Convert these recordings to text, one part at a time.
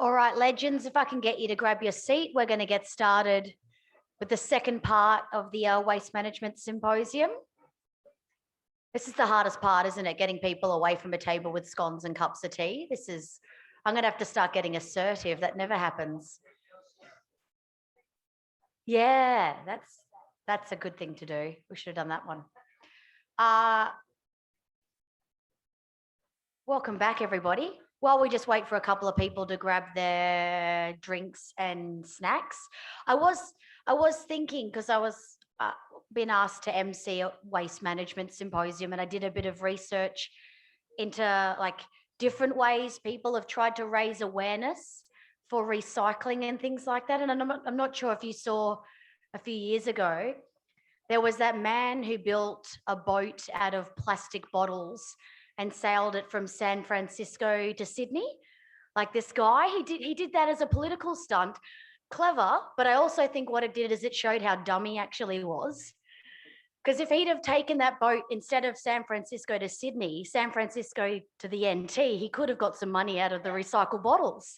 All right, legends, if I can get you to grab your seat, we're going to get started with the second part of the Waste Management Symposium. This is the hardest part, isn't it? Getting people away from a table with scones and cups of tea. I'm going to have to start getting assertive. That never happens. Yeah, that's a good thing to do. We should have done that one. Welcome back, everybody. While we just wait for a couple of people to grab their drinks and snacks, I was thinking, because I was been asked to MC a waste management symposium, and I did a bit of research into like different ways people have tried to raise awareness for recycling and things like that. And I'm not sure if you saw a few years ago, there was that man who built a boat out of plastic bottles and sailed it from San Francisco to Sydney. Like this guy, he did that as a political stunt. Clever, but I also think what it did is it showed how dumb he actually was. Because if he'd have taken that boat instead of San Francisco to Sydney, San Francisco to the NT, he could have got some money out of the recycled bottles.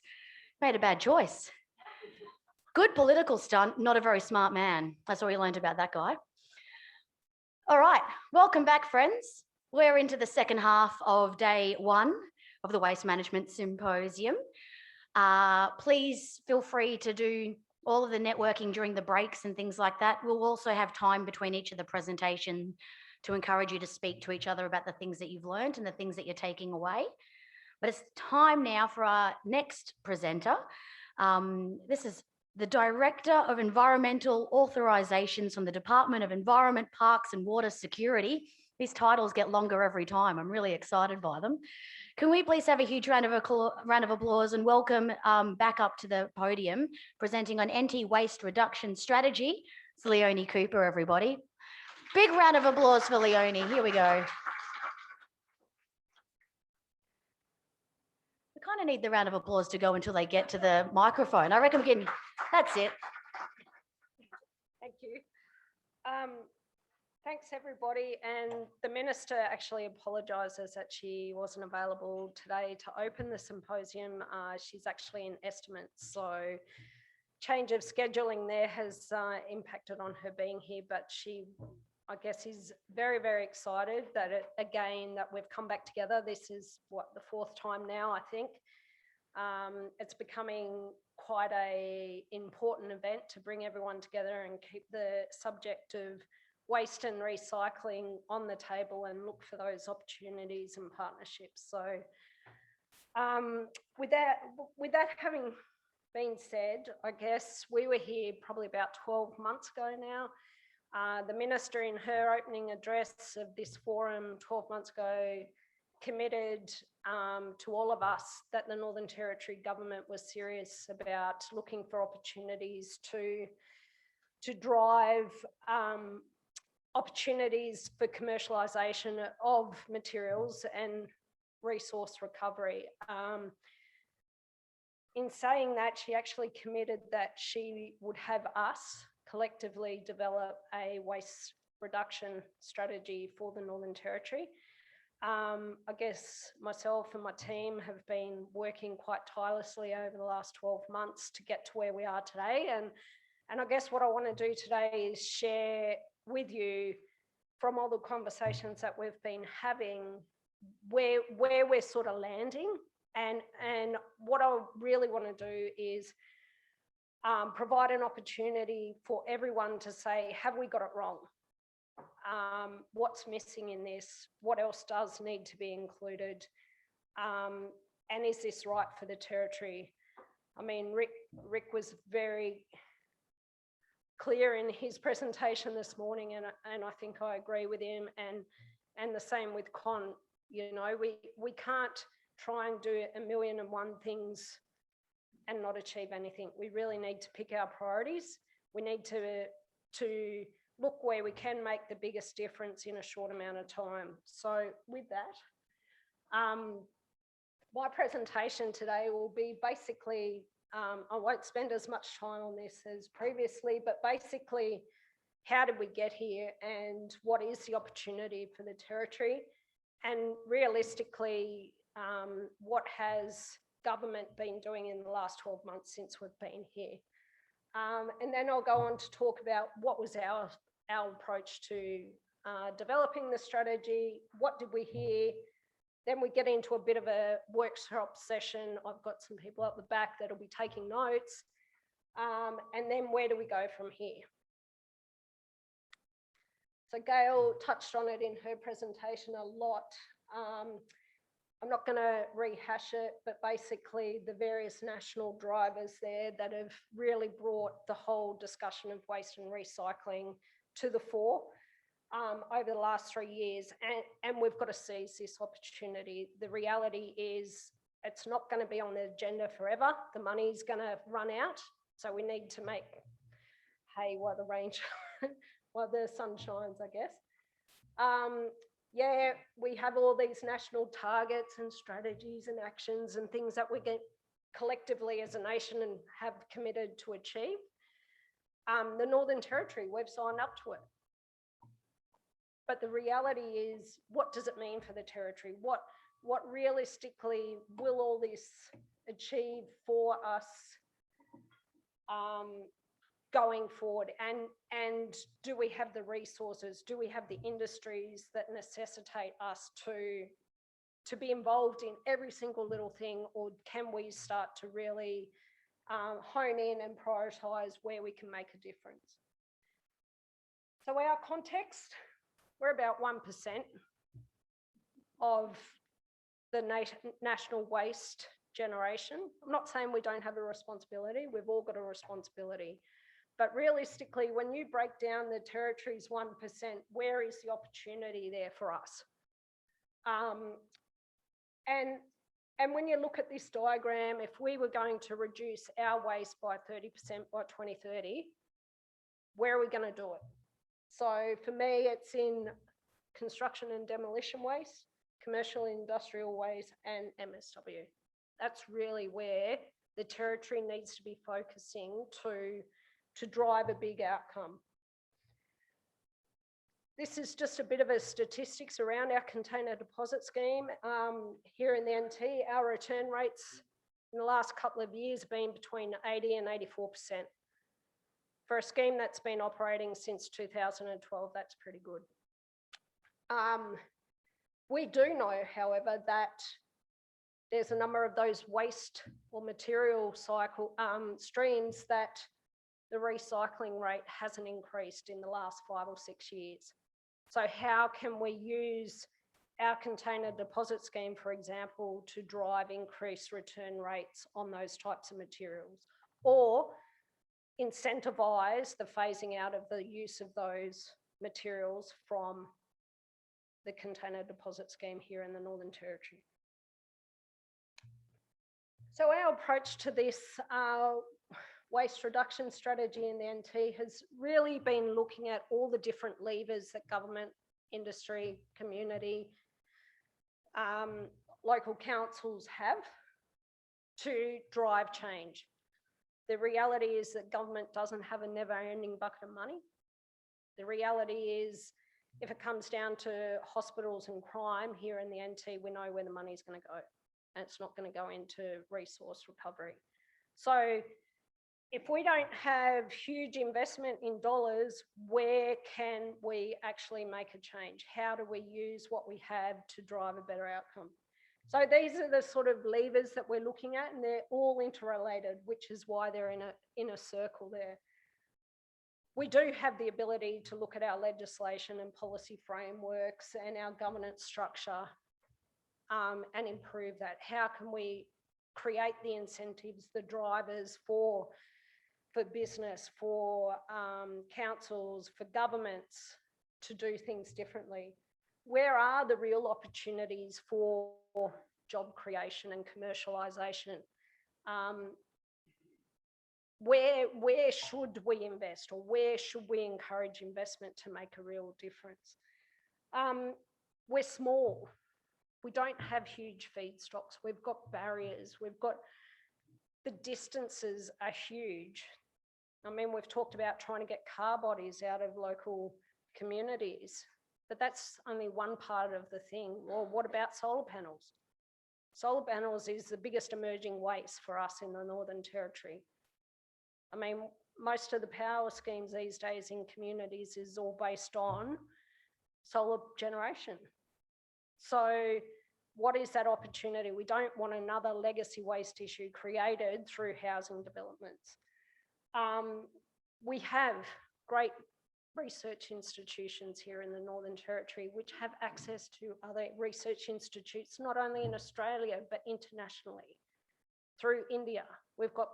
Made a bad choice. Good political stunt, not a very smart man. That's what we learned about that guy. All right, welcome back, friends. We're into the second half of day one of the Waste Management Symposium. Please feel free to do all of the networking during the breaks and things like that. We'll also have time between each of the presentations to encourage you to speak to each other about the things that you've learned and the things that you're taking away. But it's time now for our next presenter. This is the Director of Environmental Authorisations from the Department of Environment, Parks and Water Security. These titles get longer every time. I'm really excited by them. Can we please have a huge round of applause and welcome back up to the podium, presenting on anti-waste reduction strategy. It's Leonie Cooper, everybody. Big round of applause for Leonie. Here we go. We kind of need the round of applause to go until they get to the microphone. I reckon we can, that's it. Thank you. Thanks, everybody. And the Minister actually apologises that she wasn't available today to open the symposium. She's actually in estimates, so change of scheduling there has impacted on her being here, but she, I guess, is very, very excited that that we've come back together. This is, the fourth time now, I think. It's becoming quite an important event to bring everyone together and keep the subject of waste and recycling on the table and look for those opportunities and partnerships. So with that having been said, I guess we were here probably about 12 months ago now. The Minister, in her opening address of this forum 12 months ago, committed to all of us that the Northern Territory government was serious about looking for opportunities to drive opportunities for commercialisation of materials and resource recovery. In saying that, she actually committed that she would have us collectively develop a waste reduction strategy for the Northern Territory. I guess myself and my team have been working quite tirelessly over the last 12 months to get to where we are today. And I guess what I want to do today is share with you from all the conversations that we've been having where we're sort of landing. And what I really want to do is provide an opportunity for everyone to say, have we got it wrong? What's missing in this? What else does need to be included? And is this right for the Territory? I mean, Rick was very clear in his presentation this morning, and I think I agree with him, and the same with Con. You know, we can't try and do 1,000,001 things and not achieve anything. We really need to pick our priorities. We need to look where we can make the biggest difference in a short amount of time. So with that, my presentation today will be basically, I won't spend as much time on this as previously, but basically, how did we get here and what is the opportunity for the Territory? And realistically, what has government been doing in the last 12 months since we've been here? And then I'll go on to talk about what was our approach to developing the strategy, what did we hear? Then we get into a bit of a workshop session. I've got some people up the back that'll be taking notes. And then where do we go from here? So Gail touched on it in her presentation a lot. I'm not going to rehash it, but basically the various national drivers there that have really brought the whole discussion of waste and recycling to the fore over the last 3 years. And we've got to seize this opportunity. The reality is it's not going to be on the agenda forever. The money's going to run out. So we need to make hay while the rain, while the sun shines, I guess. Yeah, we have all these national targets and strategies and actions and things that we get collectively as a nation and have committed to achieve. The Northern Territory, we've signed up to it. But the reality is, what does it mean for the Territory? What realistically will all this achieve for us going forward? And do we have the resources? Do we have the industries that necessitate us to be involved in every single little thing? Or can we start to really hone in and prioritise where we can make a difference? So our context, we're about 1% of the national waste generation. I'm not saying we don't have a responsibility. We've all got a responsibility. But realistically, when you break down the Territory's 1%, where is the opportunity there for us? And when you look at this diagram, if we were going to reduce our waste by 30% by 2030, where are we going to do it? So for me, it's in construction and demolition waste, commercial and industrial waste, and MSW. That's really where the Territory needs to be focusing to drive a big outcome. This is just a bit of a statistics around our container deposit scheme. Here in the NT, our return rates in the last couple of years have been between 80 and 84%. For a scheme that's been operating since 2012, that's pretty good. We do know, however, that there's a number of those waste or material cycle streams that the recycling rate hasn't increased in the last 5 or 6 years. So how can we use our container deposit scheme, for example, to drive increased return rates on those types of materials, or incentivise the phasing out of the use of those materials from the container deposit scheme here in the Northern Territory? So our approach to this waste reduction strategy in the NT has really been looking at all the different levers that government, industry, community, local councils have to drive change. The reality is that government doesn't have a never-ending bucket of money. The reality is, if it comes down to hospitals and crime here in the NT, we know where the money's going to go, and it's not going to go into resource recovery. So if we don't have huge investment in dollars, where can we actually make a change? How do we use what we have to drive a better outcome? So these are the sort of levers that we're looking at, and they're all interrelated, which is why they're in a circle there. We do have the ability to look at our legislation and policy frameworks and our governance structure and improve that. How can we create the incentives, the drivers for business, for councils, for governments to do things differently? Where are the real opportunities for job creation and commercialisation? Where should we invest, or where should we encourage investment to make a real difference? We're small. We don't have huge feedstocks. We've got barriers. We've got, the distances are huge. I mean, we've talked about trying to get car bodies out of local communities, but that's only one part of the thing. Well, what about solar panels? Solar panels is the biggest emerging waste for us in the Northern Territory. I mean, most of the power schemes these days in communities is all based on solar generation. So what is that opportunity? We don't want another legacy waste issue created through housing developments. We have great research institutions here in the Northern Territory which have access to other research institutes, not only in Australia, but internationally. Through India, we've got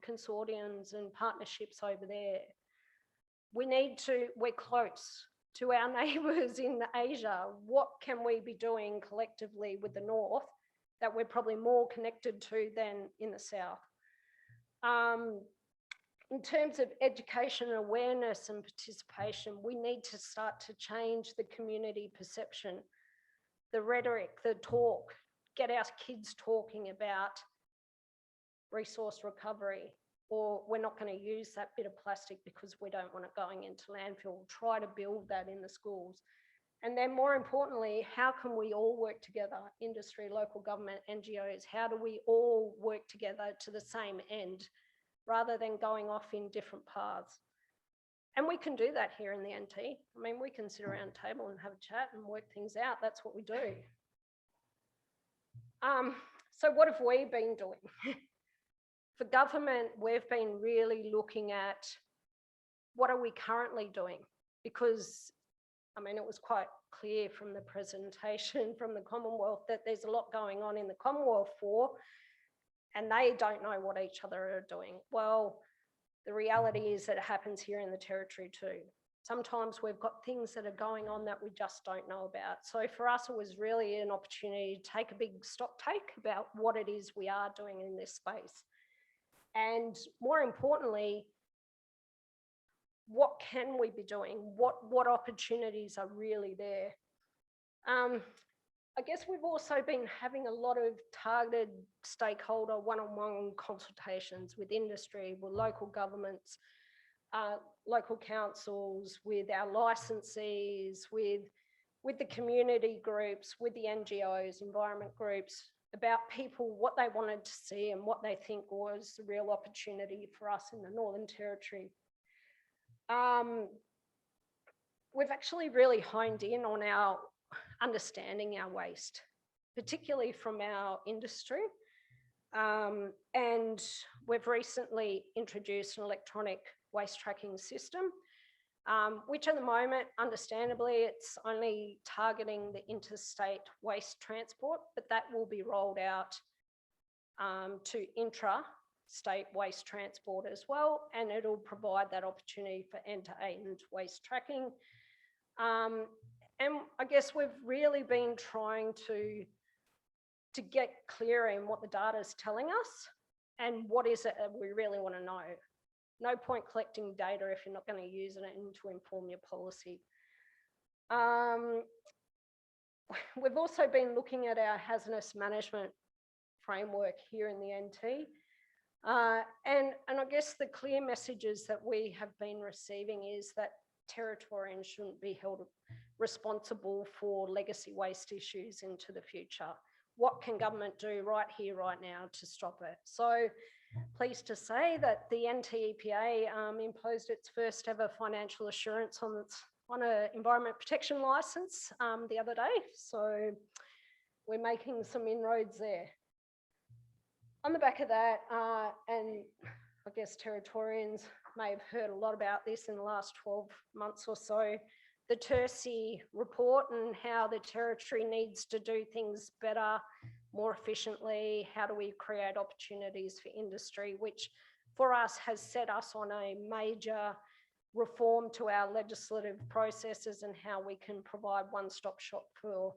consortiums and partnerships over there. We're close to our neighbours in Asia. What can we be doing collectively with the North that we're probably more connected to than in the South? In terms of education, awareness and participation, we need to start to change the community perception, the rhetoric, the talk, get our kids talking about resource recovery, or we're not going to use that bit of plastic because we don't want it going into landfill. Try to build that in the schools. And then more importantly, how can we all work together, industry, local government, NGOs, how do we all work together to the same end rather than going off in different paths? And we can do that here in the NT. I mean, we can sit around a table and have a chat and work things out. That's what we do. So what have we been doing? For government, we've been really looking at what are we currently doing? Because, I mean, it was quite clear from the presentation from the Commonwealth that there's a lot going on in the Commonwealth and they don't know what each other are doing. Well, the reality is that it happens here in the Territory too. Sometimes we've got things that are going on that we just don't know about. So for us, it was really an opportunity to take a big stock take about what it is we are doing in this space. And more importantly, what can we be doing? What opportunities are really there? I guess we've also been having a lot of targeted stakeholder one-on-one consultations with industry, with local governments, local councils, with our licensees, with the community groups, with the NGOs, environment groups, about people, what they wanted to see and what they think was the real opportunity for us in the Northern Territory. We've actually really honed in on our understanding our waste, particularly from our industry. And we've recently introduced an electronic waste tracking system, which at the moment, understandably, it's only targeting the interstate waste transport, but that will be rolled out to intra-state waste transport as well, and it'll provide that opportunity for end-to-end waste tracking. And I guess we've really been trying to get clear in what the data is telling us and what is it that we really want to know. No point collecting data if you're not going to use it to inform your policy. We've also been looking at our hazardous management framework here in the NT. And I guess the clear messages that we have been receiving is that Territorians shouldn't be held responsible for legacy waste issues into the future. What can government do right here, right now to stop it? So pleased to say that the NTEPA imposed its first ever financial assurance on an environment protection licence the other day. So we're making some inroads there. On the back of that, and I guess Territorians may have heard a lot about this in the last 12 months or so, the Tersi report and how the Territory needs to do things better, more efficiently. How do we create opportunities for industry, which for us has set us on a major reform to our legislative processes and how we can provide one-stop shop for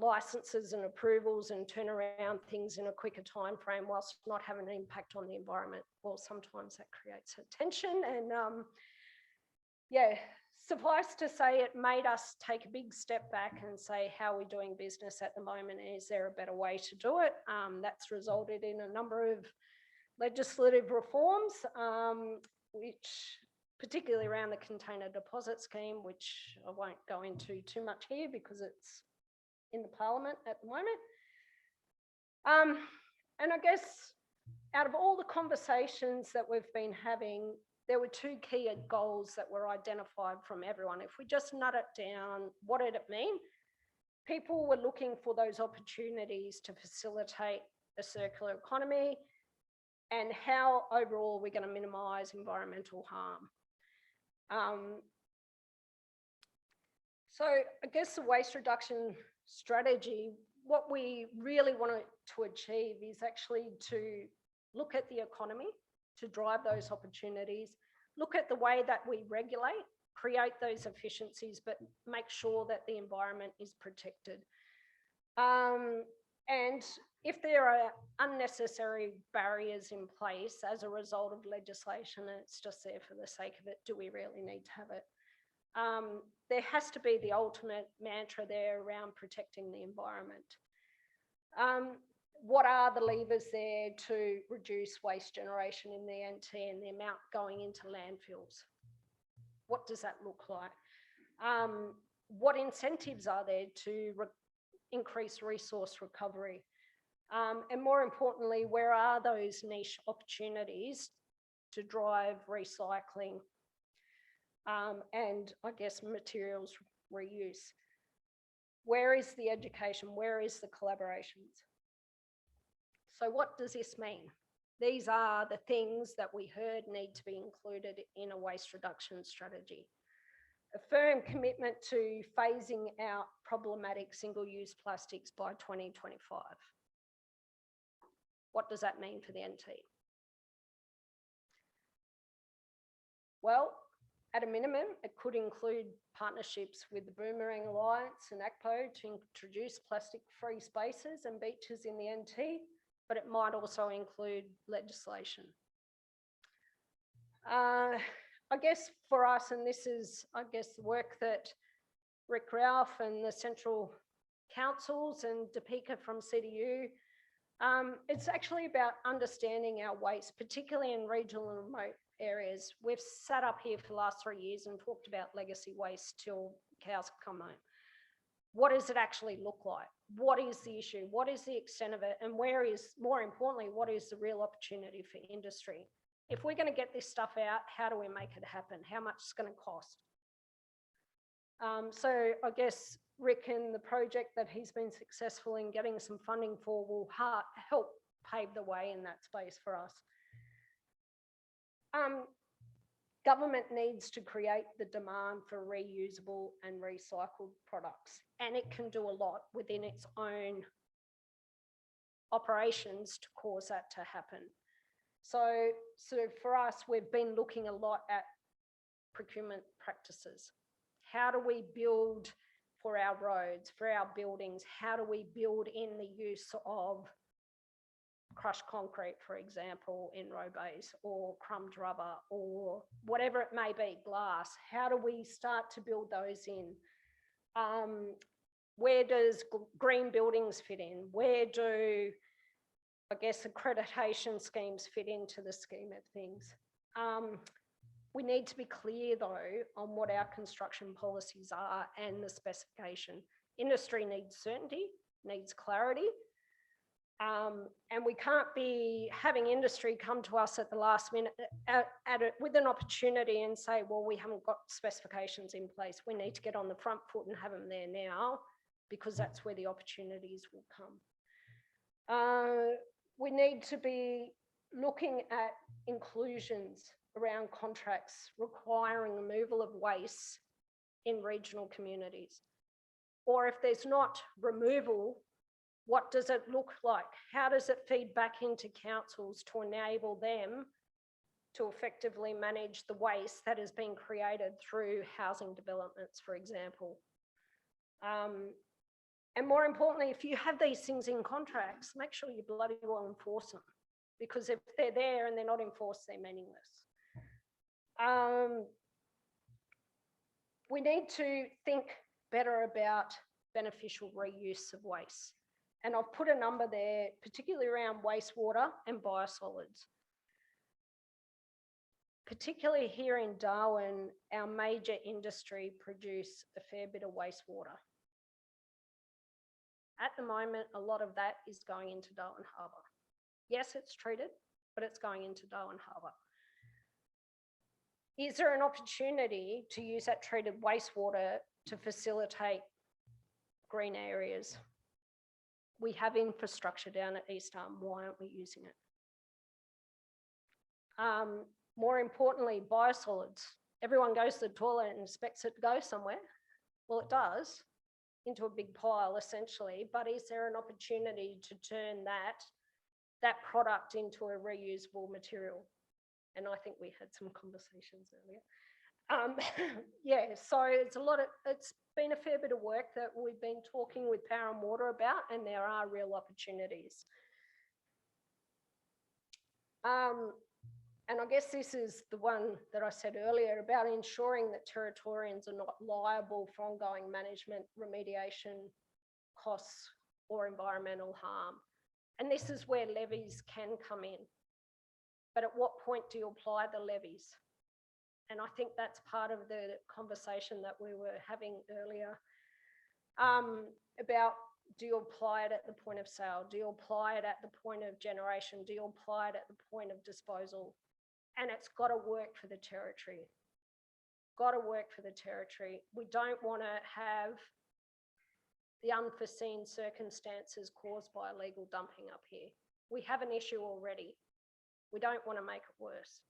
licenses and approvals and turn around things in a quicker time frame whilst not having an impact on the environment. Well, sometimes that creates a tension, and yeah, suffice to say, it made us take a big step back and say, how are we doing business at the moment? Is there a better way to do it? That's resulted in a number of legislative reforms, which particularly around the container deposit scheme, which I won't go into too much here because it's in the Parliament at the moment. And I guess out of all the conversations that we've been having, there were two key goals that were identified from everyone. If we just nut it down, what did it mean? People were looking for those opportunities to facilitate a circular economy and how overall we're going to minimise environmental harm. So I guess the waste reduction strategy, what we really want to achieve is actually to look at the economy, to drive those opportunities, look at the way that we regulate, create those efficiencies, but make sure that the environment is protected. And if there are unnecessary barriers in place as a result of legislation and it's just there for the sake of it, do we really need to have it? There has to be the ultimate mantra there around protecting the environment. What are the levers there to reduce waste generation in the NT and the amount going into landfills? What does that look like? What incentives are there to increase resource recovery? And more importantly, where are those niche opportunities to drive recycling and I guess materials reuse? Where is the education? Where is the collaborations? So what does this mean? These are the things that we heard need to be included in a waste reduction strategy. A firm commitment to phasing out problematic single-use plastics by 2025. What does that mean for the NT? Well, at a minimum, it could include partnerships with the Boomerang Alliance and ACPO to introduce plastic-free spaces and beaches in the NT, but it might also include legislation. I guess for us, and this is, I guess, the work that Rick Ralph and the central councils and DEPWS from CDU, it's actually about understanding our waste, particularly in regional and remote areas. We've sat up here for the last 3 years and talked about legacy waste till cows come home. What does it actually look like? What is the issue? What is the extent of it? And where is, more importantly, what is the real opportunity for industry? If we're going to get this stuff out, how do we make it happen? How much is going to cost? So I guess Rick and the project that he's been successful in getting some funding for will help pave the way in that space for us. Government needs to create the demand for reusable and recycled products, and it can do a lot within its own operations to cause that to happen. So for us, we've been looking a lot at procurement practices. How do we build for our roads, for our buildings? How do we build in the use of crushed concrete, for example, in road base, or crumbed rubber, or whatever it may be, glass? How do we start to build those in? Where does green buildings fit in? Where do, I guess, accreditation schemes fit into the scheme of things? We need to be clear, though, on what our construction policies are and the specification. Industry needs certainty, needs clarity. And we can't be having industry come to us at the last minute with an opportunity and say, well, we haven't got specifications in place. We need to get on the front foot and have them there now, because that's where the opportunities will come. We need to be looking at inclusions around contracts requiring removal of waste in regional communities. Or if there's not removal, what does it look like? How does it feed back into councils to enable them to effectively manage the waste that has been created through housing developments, for example? And more importantly, if you have these things in contracts, make sure you bloody well enforce them, because if they're there and they're not enforced, they're meaningless. We need to think better about beneficial reuse of waste. And I've put a number there, particularly around wastewater and biosolids. Particularly here in Darwin, our major industry produce a fair bit of wastewater. At the moment, a lot of that is going into Darwin Harbour. Yes, it's treated, but it's going into Darwin Harbour. Is there an opportunity to use that treated wastewater to facilitate green areas? We have infrastructure down at East Arm. Why aren't we using it? More importantly, biosolids. Everyone goes to the toilet and expects it to go somewhere. Well, it does, into a big pile essentially, but is there an opportunity to turn that product into a reusable material? And I think we had some conversations earlier. Yeah, so it's been a fair bit of work that we've been talking with Power and Water about, and there are real opportunities. And I guess this is the one that I said earlier about ensuring that Territorians are not liable for ongoing management, remediation costs or environmental harm. And this is where levies can come in. But at what point do you apply the levies? And I think that's part of the conversation that we were having earlier about, do you apply it at the point of sale? Do you apply it at the point of generation? Do you apply it at the point of disposal? And it's got to work for the territory. Got to work for the territory. We don't want to have the unforeseen circumstances caused by illegal dumping up here. We have an issue already. We don't want to make it worse.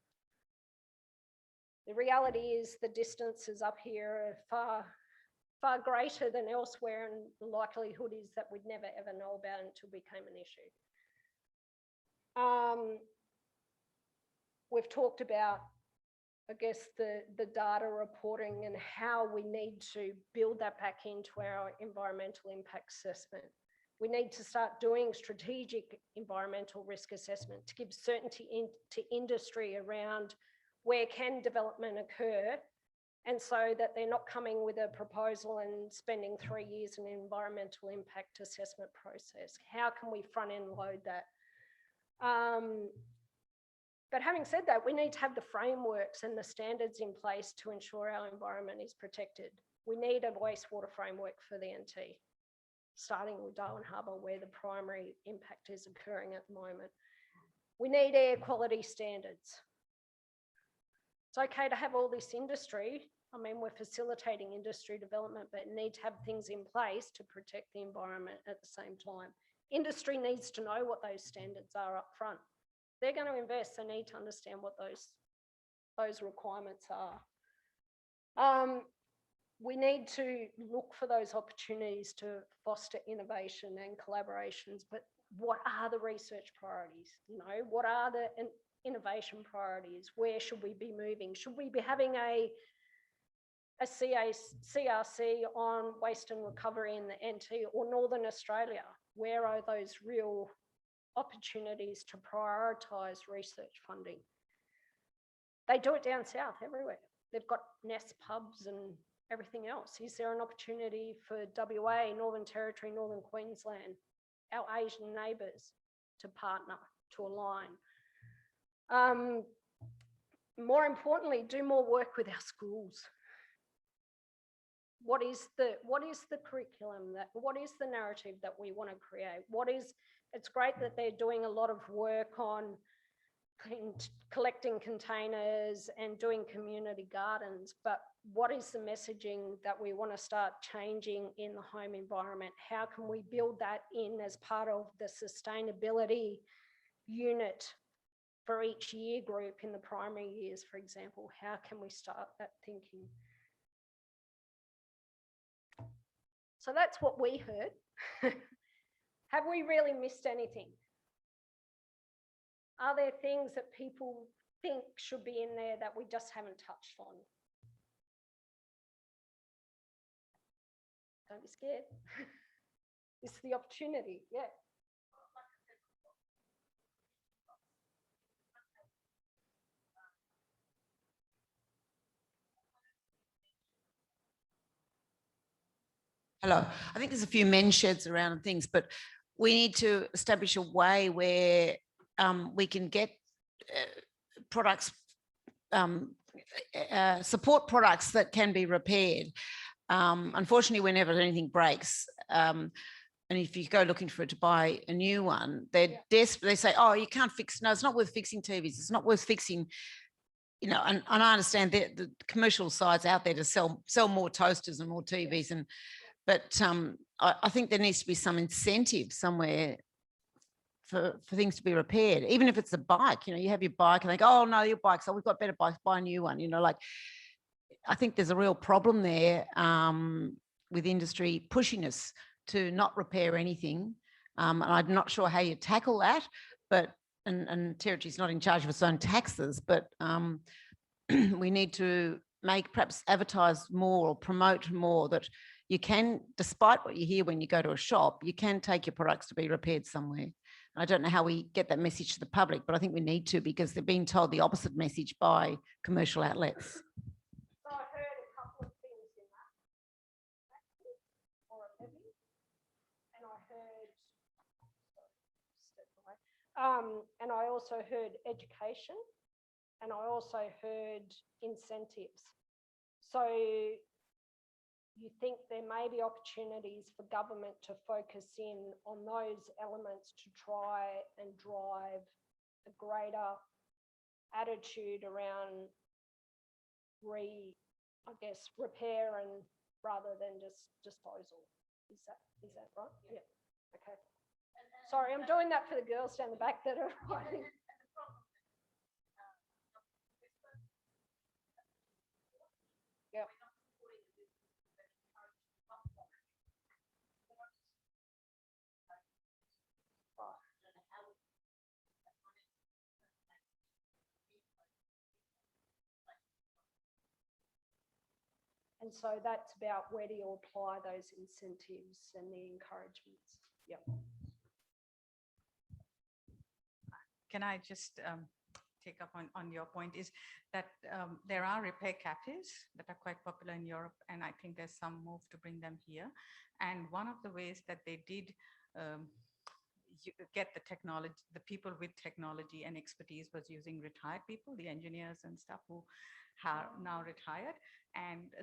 The reality is the distances up here are far greater than elsewhere, and the likelihood is that we'd never ever know about it until it became an issue. We've talked about, I guess, the data reporting and how we need to build that back into our environmental impact assessment. We need to start doing strategic environmental risk assessment to give certainty to industry around where can development occur, and so that they're not coming with a proposal and spending 3 years in an environmental impact assessment process. How can we front end load that? But having said that, we need to have the frameworks and the standards in place to ensure our environment is protected. We need a wastewater framework for the NT, starting with Darwin Harbour, where the primary impact is occurring at the moment. We need air quality standards. It's okay to have all this industry. I mean, we're facilitating industry development, but need to have things in place to protect the environment at the same time. Industry needs to know what those standards are up front. They're going to invest, they need to understand what those requirements are. We need to look for those opportunities to foster innovation and collaborations, but what are the research priorities? You know, what are the innovation priorities? Where should we be moving? Should we be having a CRC on waste and recovery in the NT or Northern Australia? Where are those real opportunities to prioritise research funding? They do it down south everywhere. They've got nest pubs and everything else. Is there an opportunity for WA, Northern Territory, Northern Queensland, our Asian neighbours, to partner, to align? More importantly, do more work with our schools. What is the curriculum, what is the narrative that we want to create? It's great that they're doing a lot of work on collecting containers and doing community gardens, but what is the messaging that we want to start changing in the home environment? How can we build that in as part of the sustainability unit for each year group in the primary years, for example? How can we start that thinking? So that's what we heard. Have we really missed anything? Are there things that people think should be in there that we just haven't touched on? Don't be scared. This is the opportunity, yeah. Hello. I think there's a few men's sheds around and things, but we need to establish a way where we can get products, support products that can be repaired. Unfortunately, whenever anything breaks, and if you go looking for it to buy a new one, they're desperate. They say, oh, you can't fix, no, it's not worth fixing TVs. It's not worth fixing, you know, and I understand that the commercial side's out there to sell more toasters and more TVs. But I think there needs to be some incentive somewhere for things to be repaired, even if it's a bike. You know, you have your bike and they go, oh no, your bike's, oh, we've got better bikes, buy a new one. You know, like, I think there's a real problem there with industry pushing us to not repair anything. And I'm not sure how you tackle that, but, and Territory's not in charge of its own taxes, but we need to perhaps advertise more or promote more that you can, despite what you hear when you go to a shop, you can take your products to be repaired somewhere. I don't know how we get that message to the public, but I think we need to, because they're being told the opposite message by commercial outlets. So I heard a couple of things in that. Or a Levy, and I heard, and I also heard education, and I also heard incentives. So you think there may be opportunities for government to focus in on those elements to try and drive a greater attitude around repair and rather than just disposal. Is that right? Yeah. Okay. Sorry, I'm doing that for the girls down the back that are writing. Yeah. And so that's about where do you apply those incentives and the encouragements. Yep. Can I just take up on your point is that there are repair cafes that are quite popular in Europe, and I think there's some move to bring them here. And one of the ways that they did get the technology, the people with technology and expertise was using retired people, the engineers and stuff who are now retired, and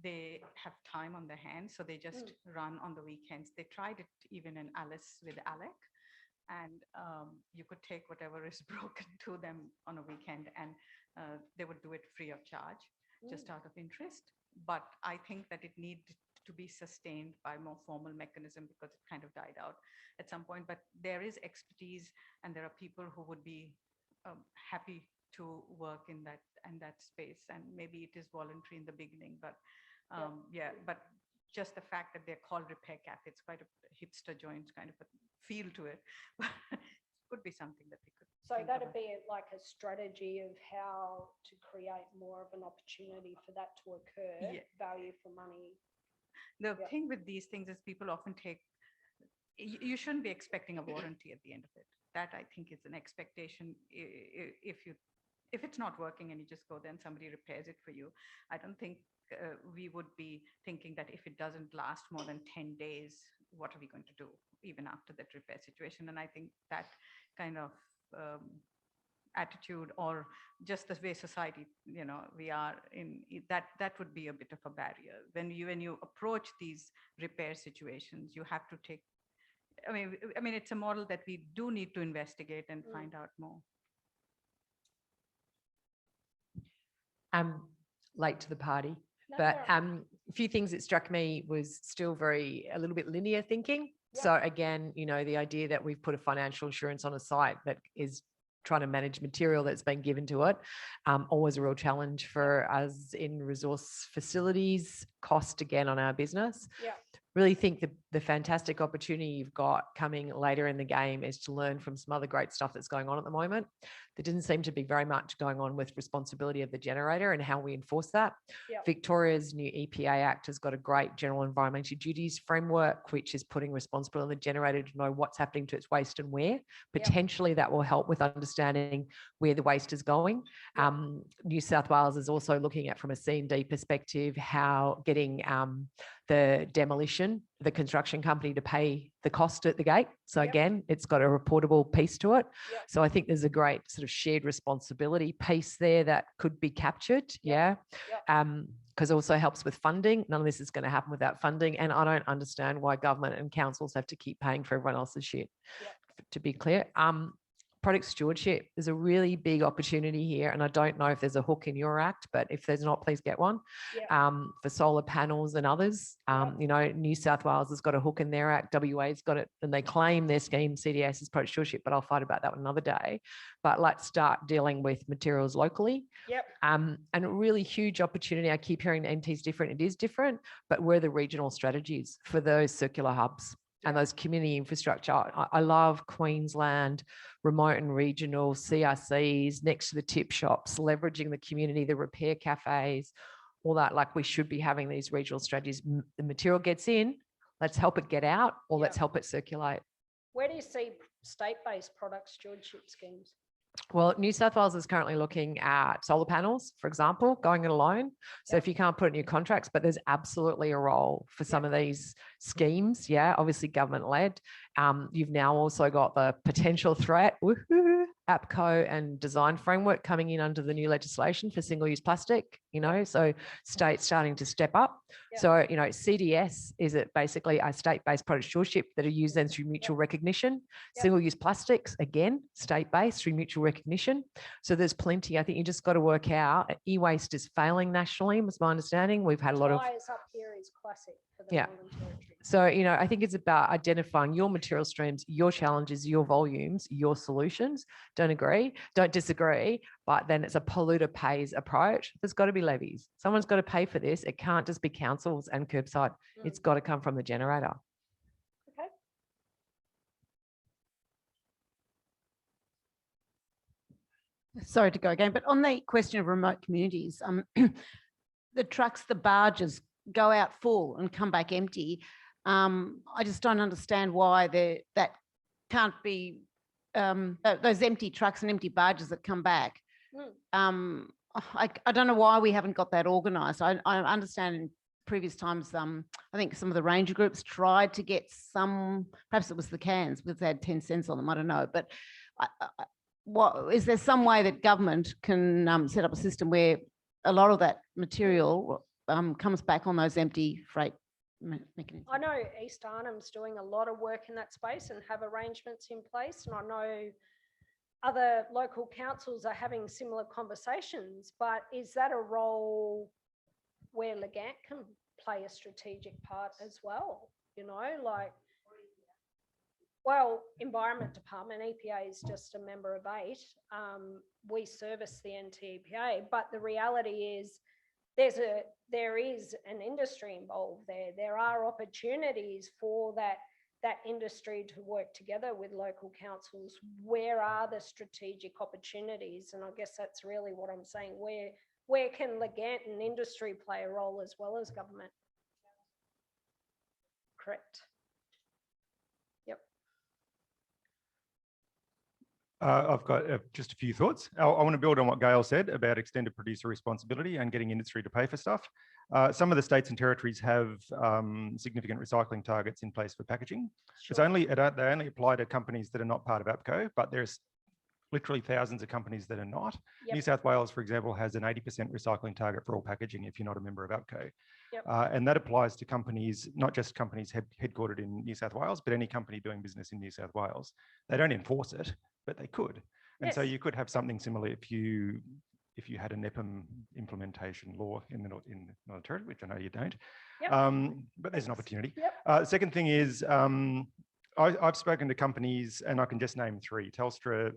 they have time on their hands, so they just run on the weekends. They tried it even in Alice with Alec, and you could take whatever is broken to them on a weekend, and they would do it free of charge, just out of interest. But I think that it needed to be sustained by more formal mechanism, because it kind of died out at some point. But there is expertise, and there are people who would be happy to work in that space, and maybe it is voluntary in the beginning, but yeah, but just the fact that they're called repair cafe, it's quite a hipster joint kind of a feel to it. Could be something that we could. So that'd be like a strategy of how to create more of an opportunity for that to occur. Yeah. Value for money. The thing with these things is people often take, you shouldn't be expecting a warranty at the end of it. That I think is an expectation. If it's not working and you just go there and somebody repairs it for you, I don't think we would be thinking that if it doesn't last more than 10 days, what are we going to do even after that repair situation? And I think that kind of attitude, or just the way society, you know, we are in, that would be a bit of a barrier. When you approach these repair situations, you have to take, I mean, it's a model that we do need to investigate and find out more. Late to the party, but a few things that struck me was still a little bit linear thinking. Yep. So again, you know, the idea that we've put a financial insurance on a site that is trying to manage material that's been given to it, always a real challenge for us in resource facilities, cost again on our business. Yeah. Really think the fantastic opportunity you've got coming later in the game is to learn from some other great stuff that's going on at the moment. There didn't seem to be very much going on with responsibility of the generator and how we enforce that. Yep. Victoria's new EPA Act has got a great general environmental duties framework, which is putting responsibility on the generator to know what's happening to its waste and where. Potentially that will help with understanding where the waste is going. Yep. New South Wales is also looking at, from a C&D perspective, how getting the demolition the construction company to pay the cost at the gate. So Yep. again, it's got a reportable piece to it. Yep. So I think there's a great sort of shared responsibility piece there that could be captured. Yep. Yeah. Because it also helps with funding. None of this is going to happen without funding. And I don't understand why government and councils have to keep paying for everyone else's shit, Yep. to be clear. Product stewardship, there's a really big opportunity here. And I don't know if there's a hook in your act, but if there's not, please get one. Yeah. For solar panels and others. You know, New South Wales has got a hook in their act, WA's got it, and they claim their scheme, CDS, is product stewardship, but I'll fight about that one another day. But let's start dealing with materials locally. Yep. And a really huge opportunity. I keep hearing NT is different. It is different, but we're the regional strategies for those circular hubs and those community infrastructure. I love Queensland, remote and regional CRCs next to the tip shops, leveraging the community, the repair cafes, all that. Like, we should be having these regional strategies. The material gets in, let's help it get out, or let's help it circulate. Where do you see state-based product stewardship schemes? Well, New South Wales is currently looking at solar panels, for example, going it alone. So if you can't put it in your contracts, but there's absolutely a role for some of these schemes. Yeah, obviously government led. You've now also got the potential threat, woohoo, APCO and design framework coming in under the new legislation for single-use plastic, you know, so states starting to step up. Yeah. So, you know, CDS is it basically a state-based product stewardship that are used then through mutual recognition. Yeah. Single-use plastics, again, state-based through mutual recognition. So there's plenty. I think you just got to work out. E-waste is failing nationally, was my understanding. We've had a lot of... Tyres up here is classic for the Yeah. Northern Territory. So, you know, I think it's about identifying your material streams, your challenges, your volumes, your solutions. Don't agree, don't disagree, but then it's a polluter pays approach. There's got to be levies. Someone's got to pay for this. It can't just be councils and curbside. It's got to come from the generator. Okay. Sorry to go again, but on the question of remote communities, the trucks, the barges go out full and come back empty. I just don't understand why that can't be those empty trucks and empty barges that come back. I don't know why we haven't got that organised. I understand in previous times, I think some of the ranger groups tried to get some, perhaps it was the cans because they had 10 cents on them, I don't know. But what is there some way that government can set up a system where a lot of that material comes back on those empty freight mechanisms? I know East Arnhem's doing a lot of work in that space and have arrangements in place. And I know other local councils are having similar conversations, but is that a role where Legant can play a strategic part as well? You know, like, well, Environment Department, EPA is just a member of 8. We service the NT-EPA, but the reality is there is an industry involved there. There are opportunities for that industry to work together with local councils. Where are the strategic opportunities? And I guess that's really what I'm saying. Where can Legant and industry play a role as well as government? Correct. Yep. I've got just a few thoughts. I want to build on what Gail said about extended producer responsibility and getting industry to pay for stuff. Some of the states and territories have significant recycling targets in place for packaging. Sure. They only apply to companies that are not part of APCO, but there's literally thousands of companies that are not. Yep. New South Wales, for example, has an 80% recycling target for all packaging if you're not a member of APCO. Yep. And that applies to companies, not just companies headquartered in New South Wales, but any company doing business in New South Wales. They don't enforce it, but they could. And so Yes. you could have something similar if you had a NEPM implementation law in the Northern Territory, which I know you don't. Yep. But there's an opportunity. Yep. Second thing is, I've spoken to companies, and I can just name 3, Telstra,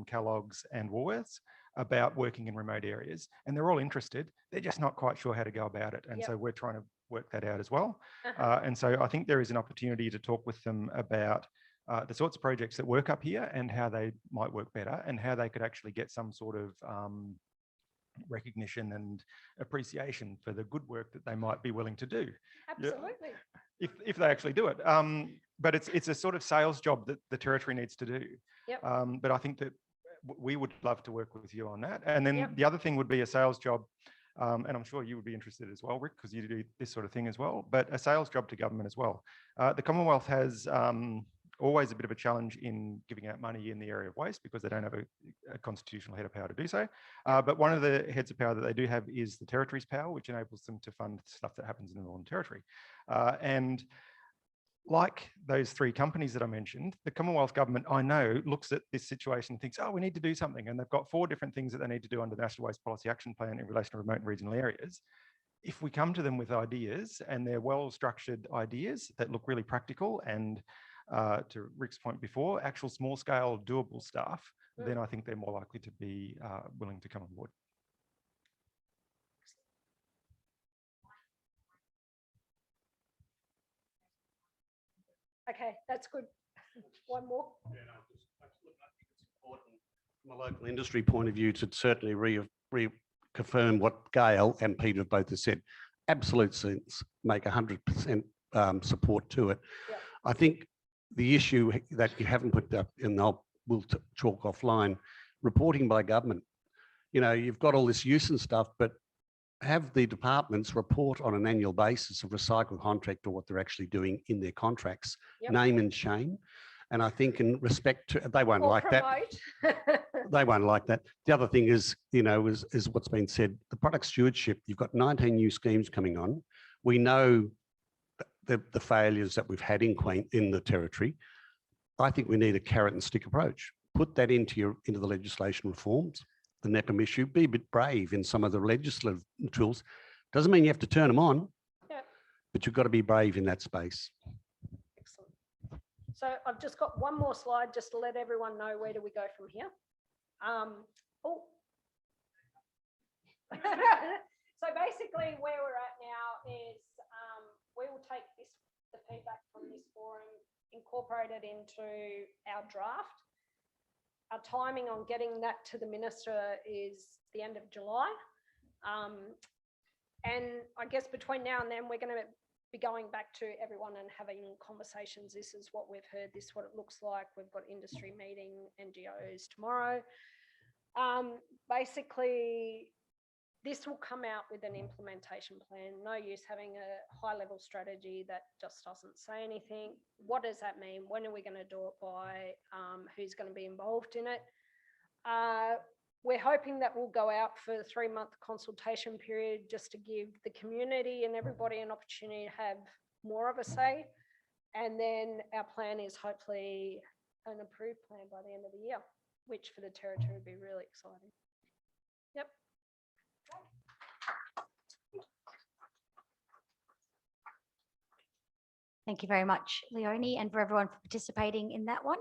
Kellogg's and Woolworths, about working in remote areas. And they're all interested. They're just not quite sure how to go about it. And Yep. so we're trying to work that out as well. Uh-huh. And so I think there is an opportunity to talk with them about the sorts of projects that work up here and how they might work better and how they could actually get some sort of recognition and appreciation for the good work that they might be willing to do. Absolutely. If they actually do it. But it's a sort of sales job that the territory needs to do. Yep. But I think that we would love to work with you on that. And then Yep. the other thing would be a sales job and I'm sure you would be interested as well, Rick, because you do this sort of thing as well, but a sales job to government as well. The Commonwealth has always a bit of a challenge in giving out money in the area of waste because they don't have a constitutional head of power to do so. But one of the heads of power that they do have is the Territories power, which enables them to fund stuff that happens in the Northern Territory. And like those three companies that I mentioned, the Commonwealth government, I know, looks at this situation and thinks, oh, we need to do something. And they've got 4 different things that they need to do under the National Waste Policy Action Plan in relation to remote and regional areas. If we come to them with ideas and they're well-structured ideas that look really practical and to Rick's point before, actual small-scale doable stuff, then I think they're more likely to be willing to come on board. Okay, that's good. One more. Yeah, no, I think it's important from a local industry point of view to certainly reconfirm what Gail and Peter have both said. Absolute sense, make 100% support to it. Yep. I think the issue that you haven't put up, and we'll talk offline, reporting by government. You know, you've got all this use and stuff, but have the departments report on an annual basis of recycle contract or what they're actually doing in their contracts, Yep. name and shame. And I think in respect to, they won't like that. They won't like that. The other thing is, you know, is what's been said, the product stewardship, you've got 19 new schemes coming on. We know the failures that we've had in the Territory. I think we need a carrot and stick approach. Put that into the legislation reforms, the NEPM issue, be a bit brave in some of the legislative tools. Doesn't mean you have to turn them on, Yep. but you've got to be brave in that space. Excellent. So I've just got one more slide just to let everyone know where do we go from here. So basically where we're at now is we will take the feedback from this forum, incorporate it into our draft. Our timing on getting that to the minister is the end of July. And I guess between now and then, we're going to be going back to everyone and having conversations. This is what we've heard. This is what it looks like. We've got industry meeting, NGOs tomorrow. Basically, this will come out with an implementation plan. No use having a high-level strategy that just doesn't say anything. What does that mean? When are we going to do it by? Who's going to be involved in it? We're hoping that we'll go out for a 3-month consultation period just to give the community and everybody an opportunity to have more of a say. And then our plan is hopefully an approved plan by the end of the year, which for the Territory would be really exciting. Yep. Thank you very much, Leonie, and for everyone for participating in that one.